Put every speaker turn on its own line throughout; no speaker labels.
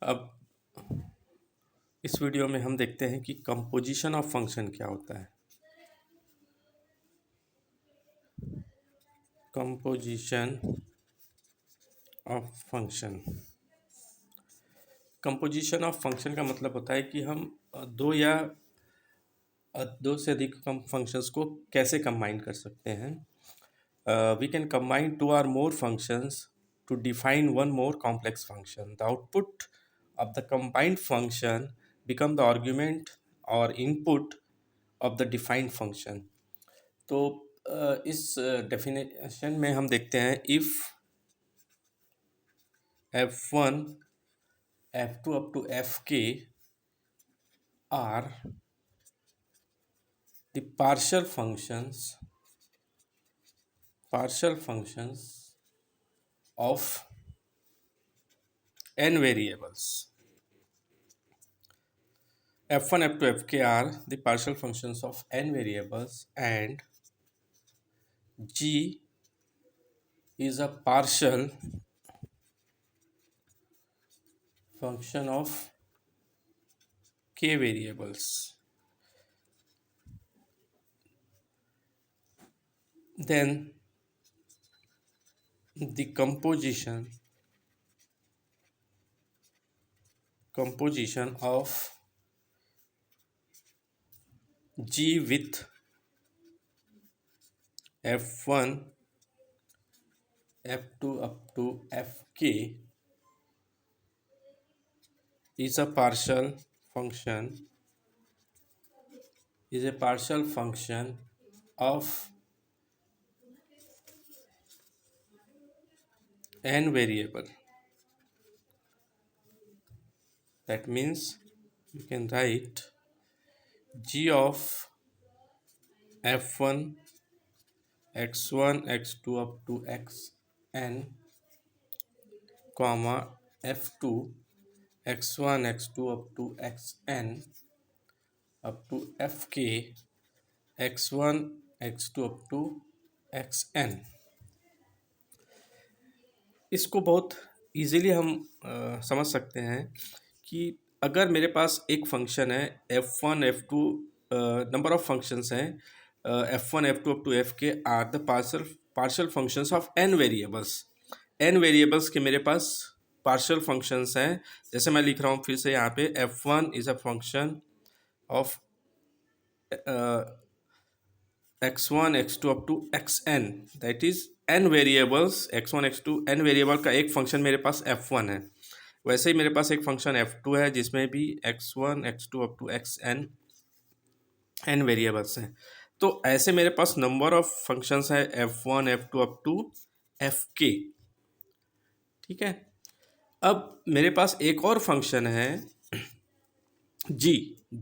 अब इस वीडियो में हम देखते हैं कि कंपोजिशन ऑफ फंक्शन क्या होता है। Composition of function composition of function का मतलब होता है कि हम दो से अधिक फंक्शंस को कैसे कंबाइन कर सकते हैं। We can combine two or more functions to define one more complex function. The output of the combined function become the argument or input of the defined function. तो इस डेफिनेशन में हम देखते हैं if f1 f2 up to fk are the partial functions of n variables. f1 f2 fk are the partial functions of n variables and g is a partial function of k variables. Then the composition of g with f1 f2 up to fk is a partial function of n variable. That means you can write g of f1 x1 x2 up to xn comma f2 x1 x2 up to xn up to fk x1 x2 up to xn. इसको बहुत easily हम समझ सकते हैं कि अगर मेरे पास एक फंक्शन है f1 f2, number of functions हैं f1 f2 up to fk are the partial functions of n variables के मेरे पास पार्शियल फंक्शंस हैं। जैसे मैं लिख रहा हूँ फिर से यहाँ पे f1 is a function of x1 x2 up to xn, that is n variables x1 x2 n variable का एक फंक्शन मेरे पास f1 है। वैसे ही मेरे पास एक फंक्शन f2 है जिसमें भी x1 x2 up to xn n variables हैं। तो ऐसे मेरे पास नंबर ऑफ फंक्शंस है f1 f2 up to fk। ठीक है, अब मेरे पास एक और फंक्शन है g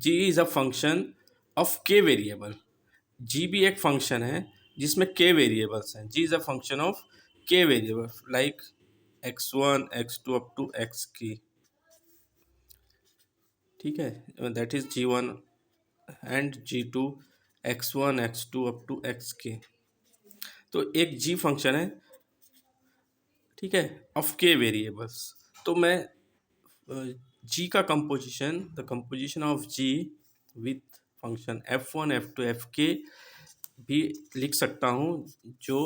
is a function of k variable. g भी एक फंक्शन है जिसमें k वेरिएबल्स हैं। g is a function of k variable like x1 x2 up to xk। ठीक है, that is g1 and g2 x1 x2 up to xk। तो एक g function है, ठीक है, ऑफ k वेरिएबल्स। तो मैं g का composition, the composition of g with function f1 f2 fk भी लिख सकता हूँ, जो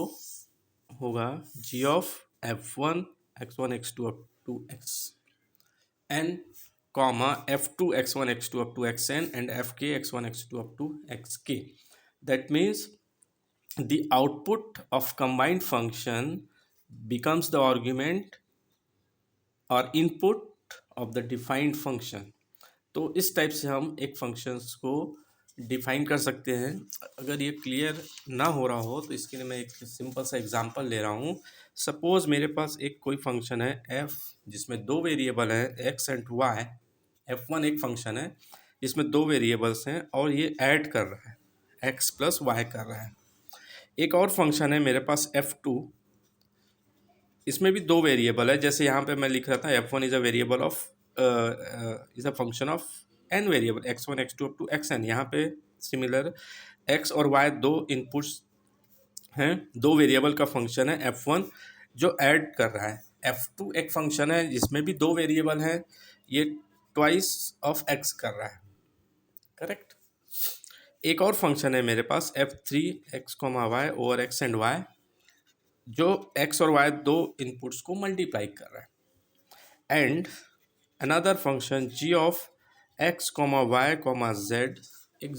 होगा g of f1 x1 x2 up to xn comma f2 x1 x2 up to xn and fk x1 x2 up to xk. That means the output of combined function becomes the argument or input of the defined function. तो इस type से हम एक functions को define कर सकते हैं। अगर ये क्लियर ना हो रहा हो तो इसके लिए मैं एक सिंपल सा एग्जांपल ले रहा हूँ। सपोज़ मेरे पास एक कोई फंक्शन है f जिसमें दो वेरिएबल हैं x एंड y। f1 एक फंक्शन है जिसमें दो वेरिएबल्स हैं और ये ऐड कर रहा है, x प्लस y कर रहा है। एक और फंक्शन है मेरे पास f2, इसमें भी दो वेरिएबल है। जैसे यहाँ पे मैं लिख रहा था f1 is a variable of is a function of n variable x1 x2 up to xn। यहाँ पे सिमिलर x और y दो इनपुट्स हैं, दो वेरिएबल का फंक्शन है f1 जो ऐड कर रहा है। f2 एक फंक्शन है जिसमें भी दो वेरिएबल हैं, ये ट्वाइस ऑफ x कर रहा है, करेक्ट। एक और फंक्शन है मेरे पास f3 x comma Y over x and y, जो x और y दो इनपुट्स को मल्टीप्लाई कर रहा है। And another function g of x comma Y comma z, एक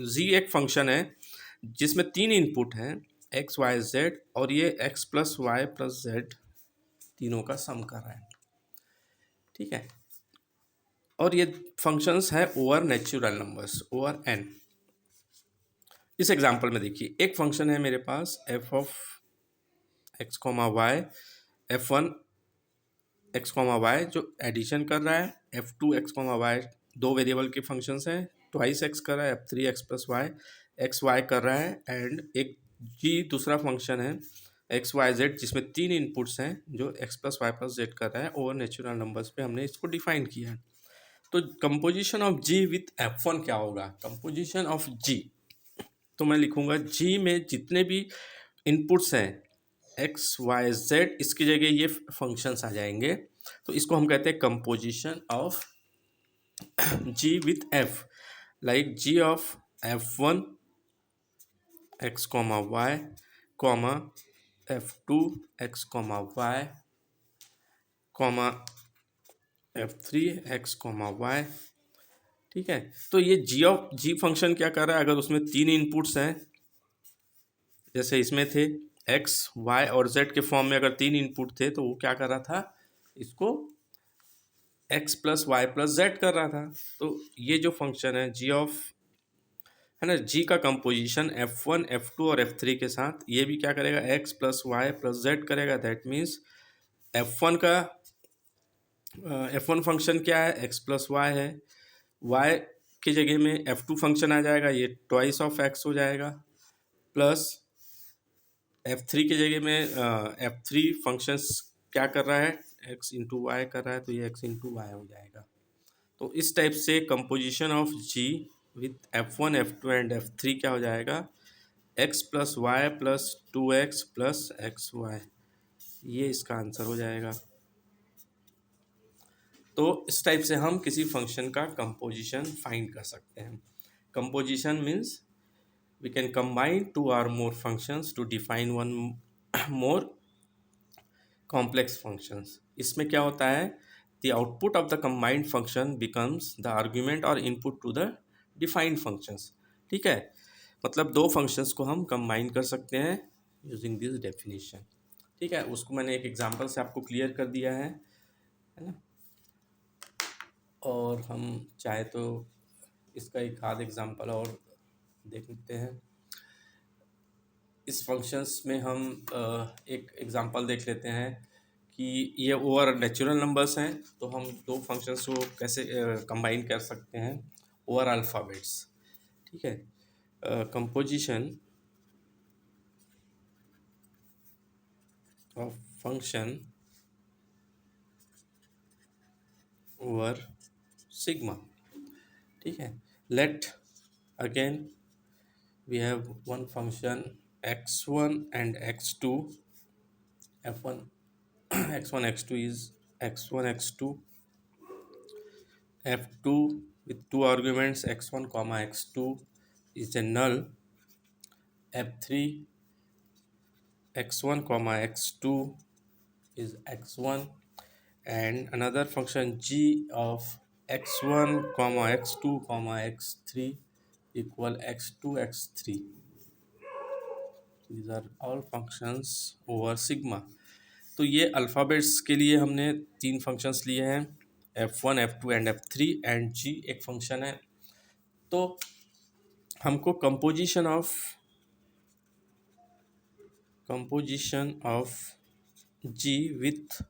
z एक फंक्शन है जिसमें तीन इनपुट हैं x y z, और ये x plus Y plus z तीनों का सम कर रहा है, ठीक है। और ये फंक्शंस है over natural numbers over n। इस एग्जांपल में देखिए, एक फंक्शन है मेरे पास f of x comma Y, f1 x comma Y जो एडिशन कर रहा है, f2 x कॉमा वाई दो वेरिएबल के फंक्शंस हैं, ट्वाइस x कर रहा है, f3 x plus Y X Y कर रहा है, एंड एक g दूसरा फंक्शन है एक्स वाई जेड जिसमें तीन इनपुट्स हैं जो x plus Y plus Z कर रहा है ओवर नेचुरल नंबर्स पे हमने इसको डिफाइन किया है। तो composition of g with f1 क्या होगा? कंपोजिशन ऑफ g, तो मैं लिखूंगा g में जितने भी इनपुट्स हैं एक्स वाई जेड, इसकी जगह ये फंक्शंस आ जाएंगे, तो इसको हम कहते हैं composition of g with f, like g of f1 x comma Y comma f2 x comma Y comma f3 x comma Y, ठीक है। तो ये जी फंक्शन क्या कर रहा है? अगर उसमें तीन इनपुट्स हैं, जैसे इसमें थे एक्स वाई और जेड के फॉर्म में, अगर तीन इनपुट थे तो वो क्या कर रहा था? इसको X plus Y plus Z कर रहा था। तो ये जो फंक्शन है जी ऑफ, है ना, जी का कंपोजिशन f1 f2 और f3 के साथ, ये भी क्या करेगा? X plus Y plus z करेगा। दैट मीन्स f1 का f1 फंक्शन क्या है? एक्स प्लस वाई है, y की जगह में f2 फंक्शन आ जाएगा, ये ट्वाइस ऑफ x हो जाएगा, प्लस f3 की जगह में f3 फंक्शंस क्या कर रहा है? x इंटू वाई कर रहा है, तो ये x इंटू वाई हो जाएगा। तो इस टाइप से composition of g with f1 f2 and f3 क्या हो जाएगा? x plus Y plus 2x plus x y, ये इसका आंसर हो जाएगा। तो इस टाइप से हम किसी फंक्शन का कंपोजिशन फाइंड कर सकते हैं। Composition means we can combine two or more functions to define one more complex functions। इसमें क्या होता है? The output of the combined function becomes the argument or input to the defined functions, ठीक है। मतलब दो functions को हम combine कर सकते हैं using this definition, ठीक है। उसको मैंने एक एग्जांपल से आपको क्लियर कर दिया है ना। और हम चाहे तो इसका एक आध एग्जांपल और देख लेते हैं। इस फंक्शंस में हम एक एग्जांपल देख लेते हैं कि ये ओवर नेचुरल नंबर्स हैं, तो हम दो फंक्शंस को कैसे कंबाइन कर सकते हैं ओवर अल्फ़ाबेट्स, ठीक है। Composition of function over sigma, ठीक है। Let again we have one function x1 and x2, f1 x1 x2 is x1 x2, f2 with two arguments x1 comma x2 is a null, f3 x1 comma x2 is x1, and another function g of x1 comma x2 comma x3 equal x2 x3। these are all functions over sigma। तो ये alphabets के लिए हमने तीन functions लिए हैं, f1 f2 and f3, and g एक function है। तो हमको composition of g with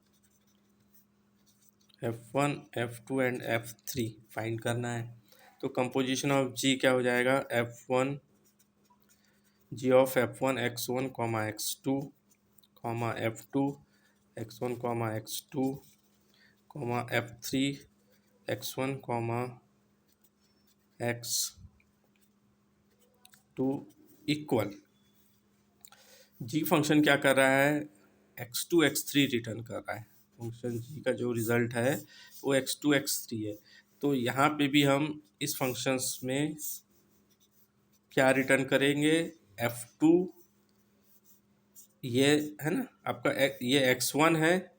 f1 f2 and f3 find करना है। तो कंपोजिशन ऑफ g क्या हो जाएगा? f1 g of f1 x1 comma x2 comma f2 x1 comma x2 comma f3 x1 comma x2 equal, g function क्या कर रहा है? x2 x3 रिटर्न कर रहा है। फंक्शन जी का जो रिजल्ट है वो x2 x3 है। तो यहाँ पे भी हम इस फंक्शंस में क्या रिटर्न करेंगे, f2, ये है ना आपका ये x1 है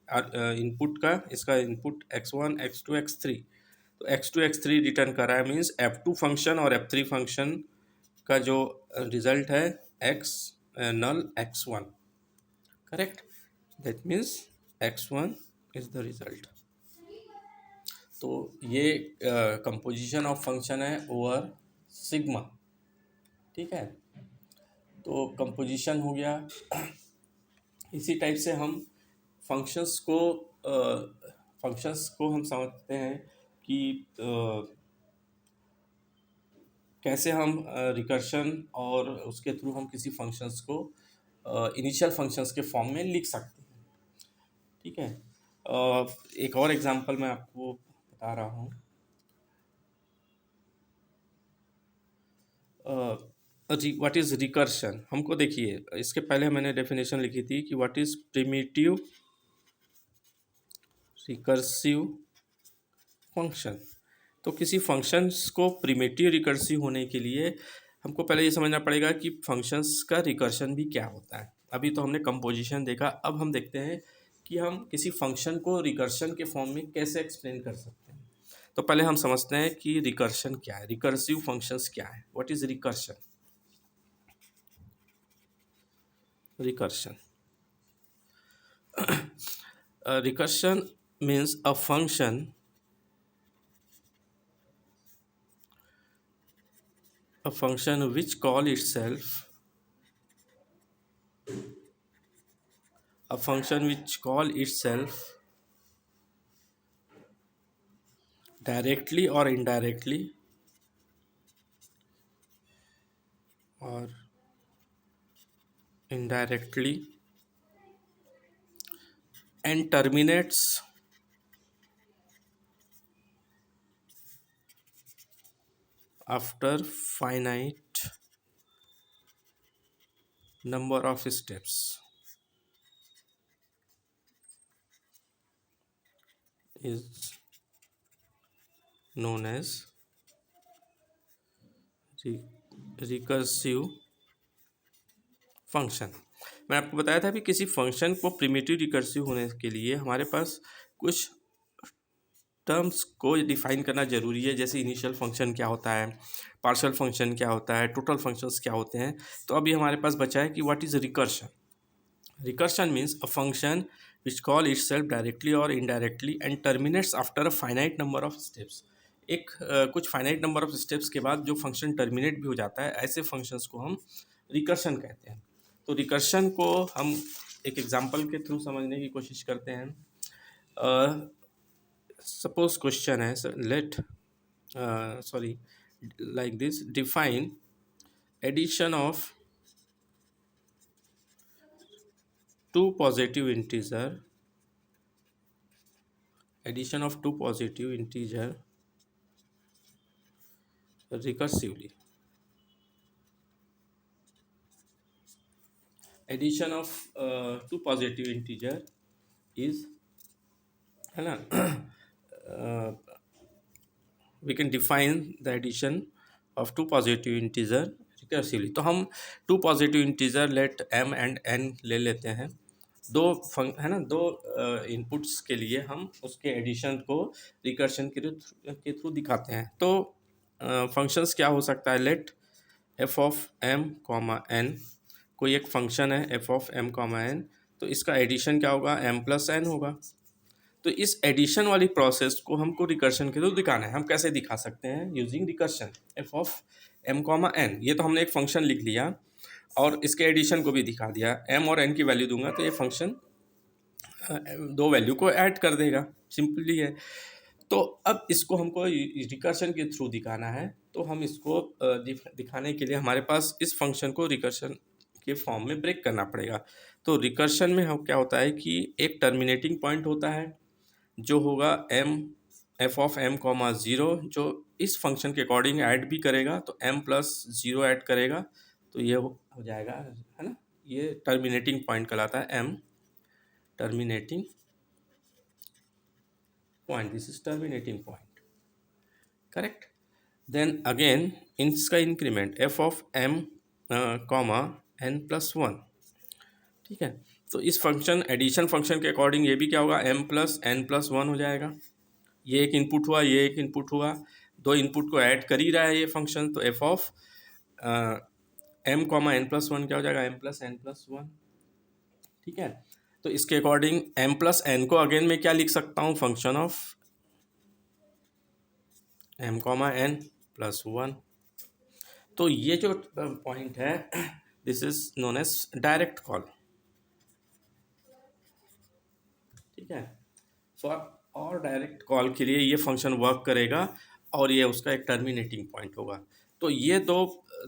इनपुट का, इसका इनपुट x1 x2 x3। तो x2 x3 रिटर्न कर रहा है, मीन्स f2 फंक्शन और f3 फंक्शन का जो रिजल्ट है x null x1, correct. That means x1 is the result. तो ये कंपोजिशन ऑफ फंक्शन है ओवर सिग्मा, ठीक है। तो कंपोजिशन हो गया। इसी टाइप से हम फंक्शंस को हम समझते हैं कि कैसे हम रिकर्शन और उसके थ्रू हम किसी फंक्शंस को इनिशियल फंक्शंस के फॉर्म में लिख सकते हैं, ठीक है। एक और एग्जांपल मैं आपको बता रहा हूँ। व्हाट इज़ रिकर्शन, हमको देखिए इसके पहले मैंने डेफिनेशन लिखी थी कि what is primitive recursive function. तो किसी फंक्शंस को प्रिमिटिव रिकर्सिव होने के लिए हमको पहले ये समझना पड़ेगा कि फंक्शंस का रिकर्शन भी क्या होता है। अभी तो हमने कंपोजिशन देखा, अब हम देखते हैं कि हम किसी फंक्शन को रिकर्शन के फॉर्म में कैसे एक्सप्लेन कर सकते हैं। तो पहले हम समझते हैं कि रिकर्शन क्या है, रिकर्सिव फंक्शंस क्या है, what is recursion. Recursion recursion means a function which call itself directly or indirectly or and terminates after finite number of steps is known as recursive function. मैं आपको बताया था कि किसी फंक्शन को प्रिमिटिव रिकर्सिव होने के लिए हमारे पास कुछ टर्म्स को डिफाइन करना ज़रूरी है, जैसे इनिशियल फंक्शन क्या होता है, पार्शियल फंक्शन क्या होता है, टोटल फंक्शंस क्या होते हैं। तो अभी हमारे पास बचा है कि what is recursion. Recursion means a function which call itself directly और indirectly and terminates after a finite number of steps. एक कुछ फाइनाइट नंबर ऑफ स्टेप्स के बाद जो फंक्शन टर्मिनेट भी हो जाता है, ऐसे फंक्शंस को हम रिकर्शन कहते हैं। तो रिकर्शन को हम एक एग्जांपल के थ्रू समझने की कोशिश करते हैं। सपोज क्वेश्चन है, let like this, define addition of two positive integer recursively. Addition of two positive integer is, है ना, we can define the addition of two positive integer recursively. तो हम two positive integer let m and n ले लेते हैं, है ना, दो इनपुट्स के लिए हम उसके एडिशन को रिकर्शन के थ्रू दिखाते हैं। तो फंक्शंस क्या हो सकता है, let f of m comma n, कोई एक फंक्शन है f of m comma n, तो इसका एडिशन क्या होगा, एम प्लस एन होगा। तो इस एडिशन वाली प्रोसेस को हमको रिकर्शन के थ्रू दिखाना है। हम कैसे दिखा सकते हैं, using recursion f of m comma n. ये तो हमने एक फंक्शन लिख लिया और इसके एडिशन को भी दिखा दिया, एम और एन की वैल्यू दूंगा तो ये फंक्शन दो वैल्यू को ऐड कर देगा, सिंपली है। तो अब इसको हमको रिकर्शन के थ्रू दिखाना है, तो हम इसको दिखाने के लिए हमारे पास इस फंक्शन को रिकर्शन के फॉर्म में ब्रेक करना पड़ेगा। तो रिकर्शन में हम क्या होता है कि एक टर्मिनेटिंग पॉइंट होता है जो होगा m f of m comma zero, जो इस फंक्शन के अकॉर्डिंग ऐड भी करेगा, तो एम प्लस ज़ीरो ऐड करेगा, तो ये हो जाएगा, है ना, ये टर्मिनेटिंग पॉइंट कहलाता है M. terminating point. This is terminating point. Correct. Then again इसका increment f of m comma n plus one. ठीक है. तो इस फंक्शन एडिशन फंक्शन के अकॉर्डिंग ये भी क्या होगा, m plus n plus one हो जाएगा. ये एक इनपुट हुआ, ये एक इनपुट हुआ, दो इनपुट को ऐड कर ही रहा है ये फंक्शन. तो f of m comma n plus one क्या हो जाएगा, m plus n plus one. ठीक है. तो इसके अकॉर्डिंग m प्लस n को अगेन मैं क्या लिख सकता हूँ, function of m comma n plus one. तो ये जो पॉइंट है, this is known as direct call. ठीक है. फॉर और डायरेक्ट कॉल के लिए ये फंक्शन वर्क करेगा और ये उसका एक टर्मिनेटिंग पॉइंट होगा. तो ये दो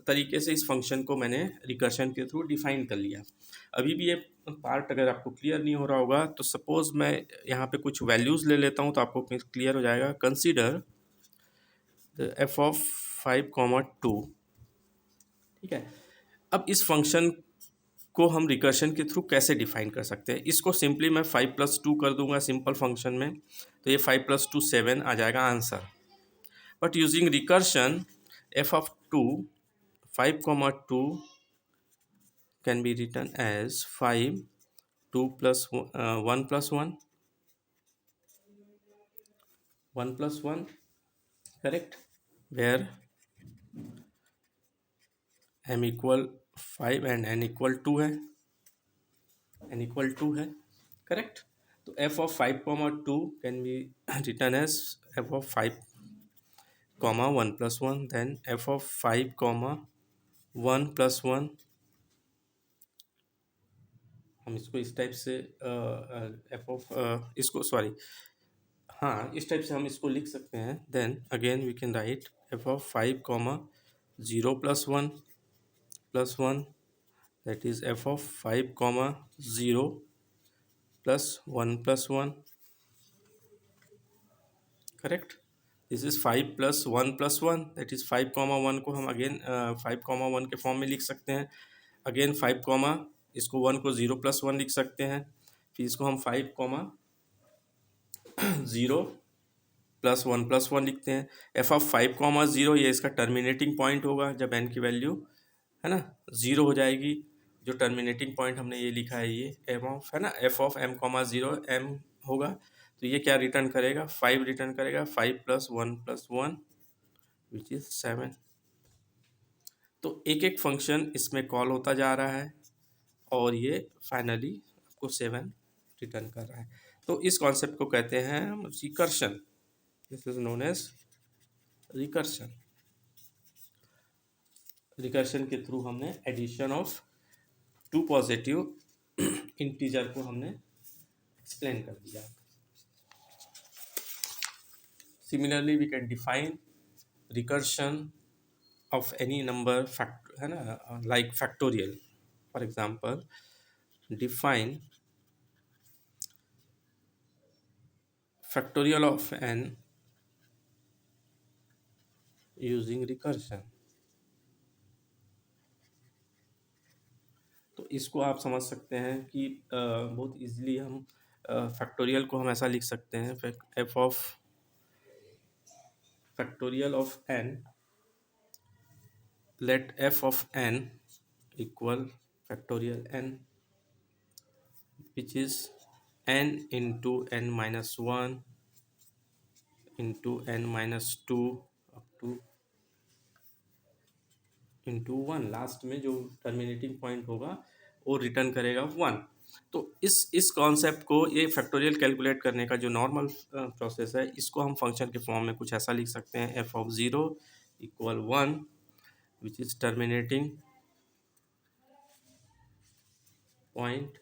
तरीके से इस फंक्शन को मैंने रिकर्शन के थ्रू डिफाइन कर लिया. अभी भी ये पार्ट अगर आपको क्लियर नहीं हो रहा होगा तो सपोज मैं यहाँ पे कुछ वैल्यूज़ ले लेता हूँ तो आपको क्लियर हो जाएगा. Consider the F of 5, 2. ठीक है. अब इस फंक्शन को हम रिकर्शन के थ्रू कैसे डिफाइन कर सकते हैं, इसको सिंपली मैं 5+2 कर दूंगा सिंपल फंक्शन में. तो ये 5+2 7 आ जाएगा answer. But using recursion f of 2 5, 2 can be written as 5 2 plus 1 plus 1 1 plus 1. Correct. Where m equal 5 and n equal 2 है, n इक्वल 2 है. करेक्ट. तो f of 5, 2 can be written as f of 5, 1 plus 1. Then f of 5, 1 plus 1. हम इसको इस type से f of इसको sorry हाँ इस टाइप से हम इसको लिख सकते हैं. Then again we can write f of 5, 0 plus 1 plus 1. That is f of 5, 0 plus 1 plus 1. Correct. This is 5 plus 1 plus 1. That is 5, 1 को हम अगेन 5, 1 के फॉर्म में लिख सकते हैं. अगेन 5, इसको 1 को 0 प्लस 1 लिख सकते हैं. फिर इसको हम 5, 0 प्लस 1 प्लस 1 लिखते हैं. एफ ऑफ 5, 0 ये इसका टर्मिनेटिंग पॉइंट होगा जब n की वैल्यू है ना 0 हो जाएगी. जो टर्मिनेटिंग पॉइंट हमने ये लिखा है ये एम ऑफ है ना एफ ऑफ m, 0 m होगा. तो ये क्या रिटर्न करेगा, 5 रिटर्न करेगा. 5 प्लस 1 प्लस 1 विच इज 7. तो एक एक फंक्शन इसमें कॉल होता जा रहा है और ये फाइनली आपको 7 रिटर्न कर रहा है. तो इस कॉन्सेप्ट को कहते हैं हम recursion. This is known as recursion. Recursion के थ्रू हमने addition of two positive integer को हमने एक्सप्लेन कर दिया. Similarly we can define recursion of any number fact है ना like factorial. For example define factorial of n using recursion. तो इसको आप समझ सकते हैं कि बहुत इजीली हम फैक्टोरियल को हम ऐसा लिख सकते हैं. F of factorial of n, let f of n equal factorial n which is n into n minus 1 into n minus 2 up to into 1. Last में जो टर्मिनेटिंग पॉइंट होगा वो रिटर्न करेगा 1. तो इस कॉन्सेप्ट को ये फैक्टोरियल कैलकुलेट करने का जो नॉर्मल प्रोसेस है इसको हम फंक्शन के फॉर्म में कुछ ऐसा लिख सकते हैं. F of 0 equal 1 which is terminating point.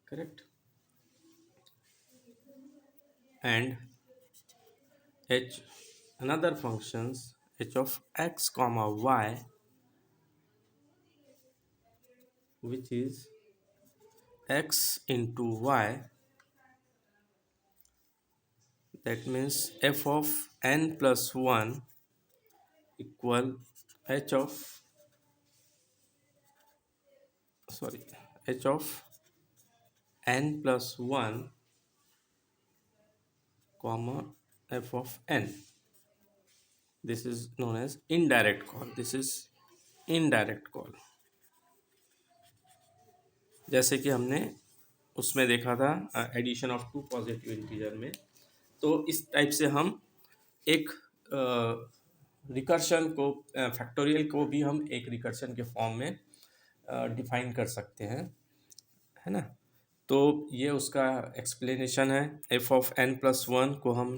Correct. And h another functions h of x comma y which is x into y. That means f of n plus 1 equal h of h of n plus 1 comma f of n. This is known as indirect call. This is indirect call. जैसे कि हमने उसमें देखा था addition of two positive integer में, तो इस type से हम एक रिकर्शन को, फैक्टोरियल को भी हम एक रिकर्शन के फॉर्म में डिफाइन कर सकते हैं, है ना। तो ये उसका एक्सप्लेनेशन है। F of n plus one को हम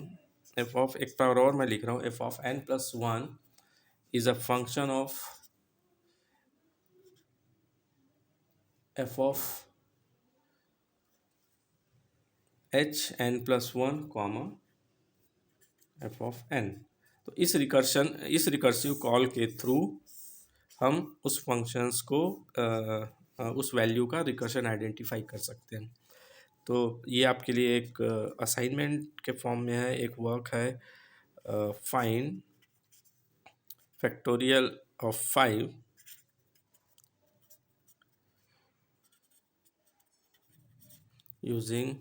एफ ऑफ, एक बार और मैं लिख रहा हूँ, f of n plus one is a function of f of h n plus one comma f of n. तो इस रिकर्सिव कॉल के थ्रू हम उस फंक्शंस को उस वैल्यू का रिकर्शन आइडेंटिफाई कर सकते हैं। तो ये आपके लिए एक असाइनमेंट के फॉर्म में है, एक वर्क है, find factorial of 5 using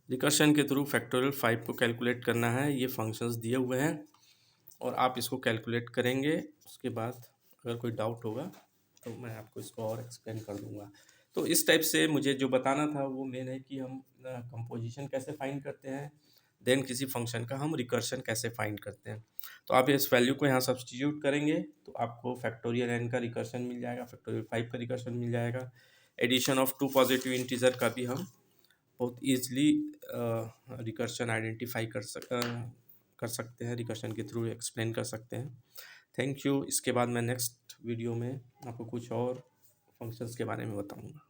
recursion के थ्रू फैक्टोरियल 5 को कैलकुलेट करना है। ये फंक्शंस दिए हुए हैं और आप इसको कैलकुलेट करेंगे। उसके बाद अगर कोई डाउट होगा तो मैं आपको इसको और एक्सप्लेन कर दूंगा। तो इस टाइप से मुझे जो बताना था वो मेन है कि हम कंपोजिशन कैसे फाइंड करते हैं, देन किसी फंक्शन का हम रिकर्शन कैसे फाइंड करते हैं। तो आप इस वैल्यू को यहाँ सब्सटीट्यूट करेंगे तो आपको फैक्टोरियल n का रिकर्शन मिल जाएगा, फैक्टोरियल 5 का रिकर्शन मिल जाएगा। Addition of two positive integer का भी हम बहुत ईजली रिकर्शन आइडेंटिफाई कर सकते हैं, रिकर्शन के थ्रू एक्सप्लेन कर सकते हैं। Thank you. इसके बाद मैं नेक्स्ट वीडियो में आपको कुछ और फंक्शंस के बारे में बताऊंगा।